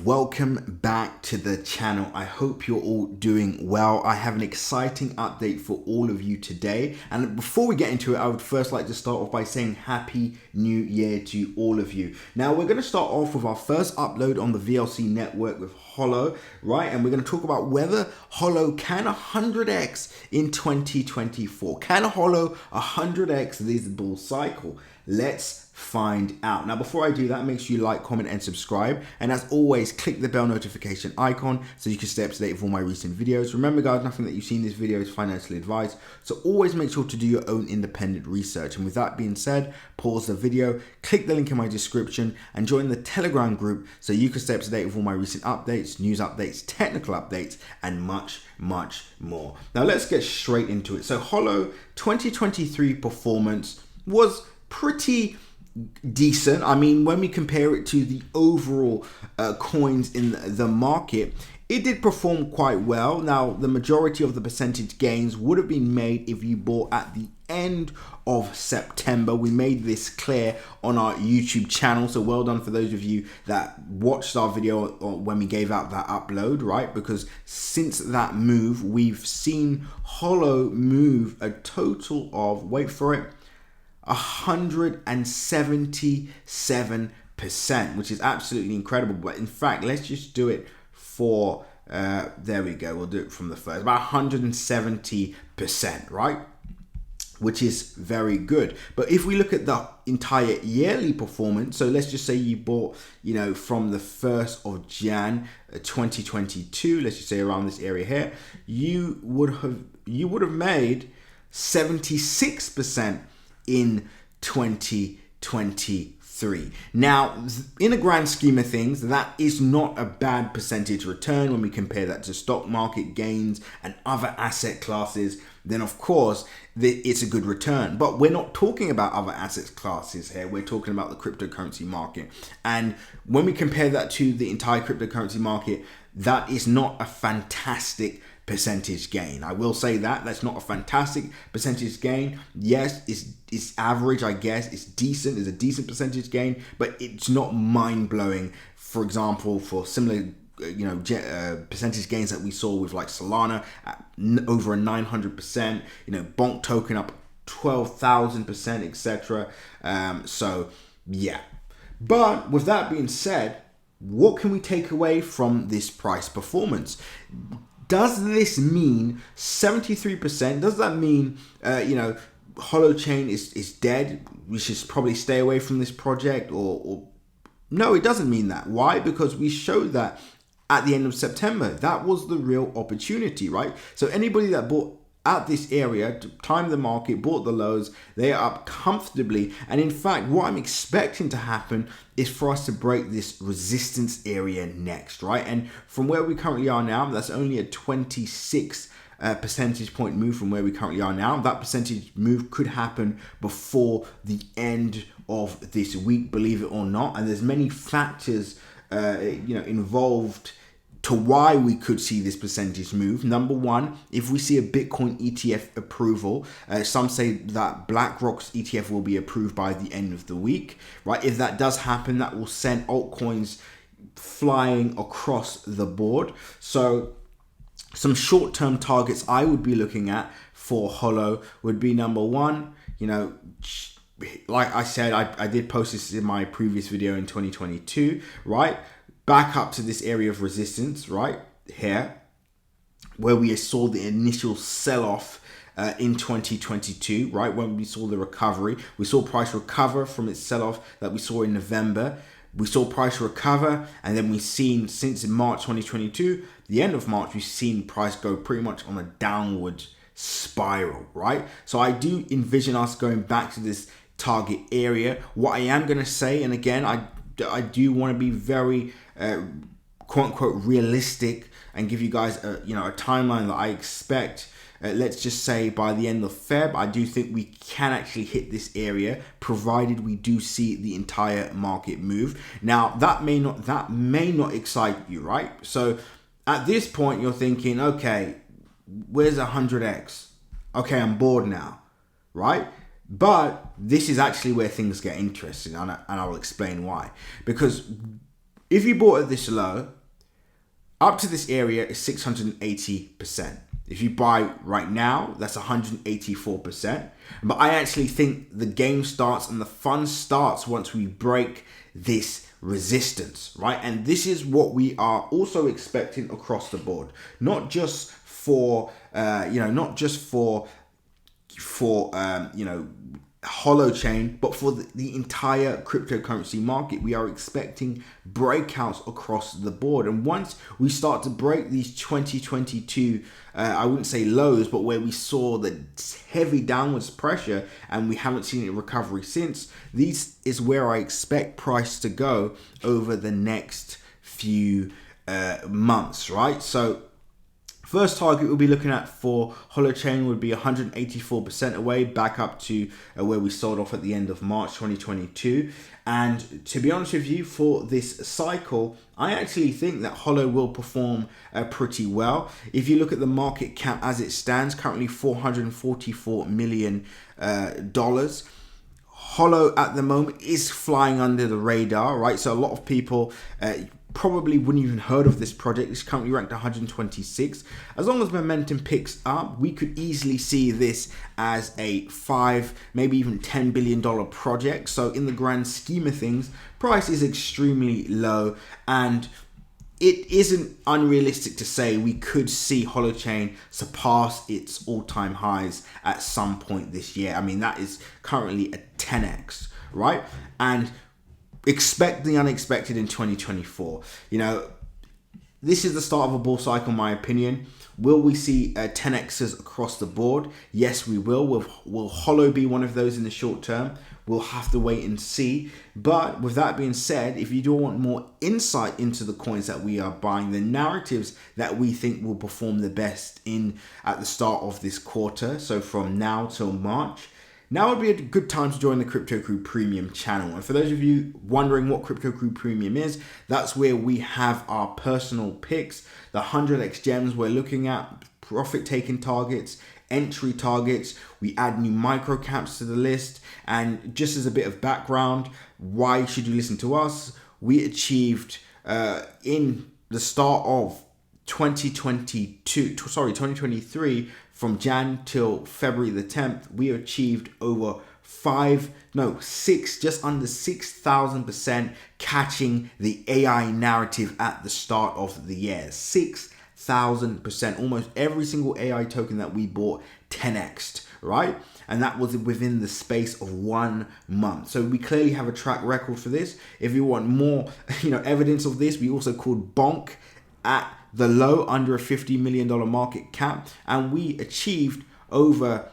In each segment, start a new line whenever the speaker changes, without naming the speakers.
Welcome back to the channel. I hope you're all doing well. I have an exciting update for all of you today, and before we get into it, I would first like to start off by saying Happy New Year to all of you. Now we're going to start off with our first upload on the VLC network with Holo, right? And we're going to talk about whether Holo can 100x in 2024. Can Holo 100x this bull cycle? Let's find out. Now, before I do that, make sure you like, comment, and subscribe. And as always, click the bell notification icon so you can stay up to date with all my recent videos. Remember, guys, nothing that you see in this video is financial advice. So always make sure to do your own independent research. And with that being said, pause the video, click the link in my description, and join the Telegram group so you can stay up to date with all my recent updates, news updates, technical updates, and much more. Now, let's get straight into it. So Holo 2023 performance was pretty decent. I mean, when we compare it to the overall coins in the market, it did perform quite well. Now, the majority of the percentage gains would have been made if you bought at the end of September. We made this clear on our YouTube channel, so well done for those of you that watched our video when we gave out that upload, right? Because since that move, we've seen Holo move a total of, wait for it, 177%, which is absolutely incredible. But in fact, let's just do it for there we go, we'll do it from the first, about 170%, right? Which is very good. But if we look at the entire yearly performance, so let's just say you bought, from the 1st of Jan 2022, let's just say around this area here, you would have made 76% in 2023. Now, in a grand scheme of things, that is not a bad percentage return when we compare that to stock market gains and other asset classes. Then of course, it's a good return. But we're not talking about other asset classes here. We're talking about the cryptocurrency market. And when we compare that to the entire cryptocurrency market, that is not a fantastic percentage gain. I will say that that's not a fantastic percentage gain. Yes, it's average, I guess. It's decent. It's a decent percentage gain, but it's not mind-blowing. For example, for similar percentage gains that we saw with like Solana at over a 900%, Bonk token up 12,000%, etc. So yeah. But with that being said, what can we take away from this price performance? Does this mean 73%? Does that mean, Holo Chain is dead? We should probably stay away from this project or no, it doesn't mean that. Why? Because we showed that at the end of September. That was the real opportunity, right? So anybody that bought at this area, timed the market, bought the lows, they are up comfortably. And in fact, what I'm expecting to happen is for us to break this resistance area next, right? And from where we currently are now, that's only a 26 percentage point move from where we currently are now. That percentage move could happen before the end of this week, believe it or not. And there's many factors, involved to why we could see this percentage move. Number one, if we see a Bitcoin ETF approval, some say that BlackRock's ETF will be approved by the end of the week, right? If that does happen, that will send altcoins flying across the board. So some short-term targets I would be looking at for Holo would be number one, like I said, I did post this in my previous video in 2022, right? Back up to this area of resistance right here, where we saw the initial sell-off in 2022, right? When we saw the recovery, we saw price recover from its sell-off that we saw in November. We saw price recover, and then we've seen since March 2022, the end of March, we've seen price go pretty much on a downward spiral, right? So I do envision us going back to this target area. What I am going to say, and again, I do want to be very quote unquote realistic and give you guys a timeline that I expect. Let's just say by the end of Feb, I do think we can actually hit this area, provided we do see the entire market move. Now that may not excite you, right? So at this point, you're thinking, okay, where's 100x? Okay, I'm bored now, right? But this is actually where things get interesting, and I will explain why. Because If you bought at this low, up to this area is 680%. If you buy right now, that's 184%. But I actually think the game starts and the fun starts once we break this resistance, right? And this is what we are also expecting across the board, not just for Holo chain, but for the entire cryptocurrency market. We are expecting breakouts across the board, and once we start to break these 2022 I wouldn't say lows, but where we saw the heavy downwards pressure and we haven't seen a recovery since, this is where I expect price to go over the next few months, right? So first target we'll be looking at for Holochain would be 184% away, back up to where we sold off at the end of March 2022. And to be honest with you, for this cycle, I actually think that Holo will perform pretty well. If you look at the market cap as it stands, currently $444 million. Holo at the moment is flying under the radar, right? So a lot of people probably wouldn't even heard of this project. It's currently ranked 126. As long as momentum picks up, we could easily see this as a $5, maybe even $10 billion project. So in the grand scheme of things, price is extremely low, and it isn't unrealistic to say we could see Holochain surpass its all-time highs at some point this year. I mean, that is currently a 10x, right? And expect the unexpected in 2024. You know, this is the start of a bull cycle, in my opinion. Will we see 10x's across the board? Yes, we will. Will Holo be one of those in the short term? We'll have to wait and see. But with that being said, if you do want more insight into the coins that we are buying, the narratives that we think will perform the best at the start of this quarter, so from now till March, now would be a good time to join the Crypto Crew Premium channel. And for those of you wondering what Crypto Crew Premium is, that's where we have our personal picks, the 100x gems we're looking at, profit taking targets, entry targets. We add new micro caps to the list. And just as a bit of background, why should you listen to us? We achieved in the start of 2023, from Jan till February the 10th, we achieved over just under 6,000% catching the AI narrative at the start of the year. 6,000%. Almost every single AI token that we bought 10x'd, right? And that was within the space of 1 month. So we clearly have a track record for this. If you want more, evidence of this, we also called Bonk at the low, under a $50 million market cap, and we achieved over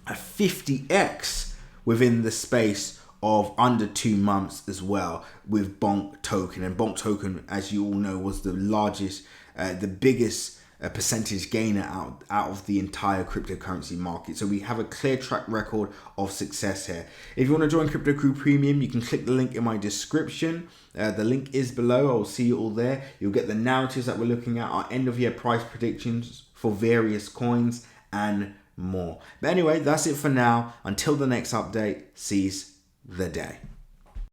a 50x within the space of under 2 months as well with Bonk token. And Bonk token, as you all know, was the largest, the biggest percentage gainer out of the entire cryptocurrency market. So we have a clear track record of success here. If you want to join Crypto Crew Premium, you can click the link in my description. The link is below. I will see you all there. You'll get the narratives that we're looking at, our end of year price predictions for various coins and more. But anyway, that's it for now. Until the next update, seize the day.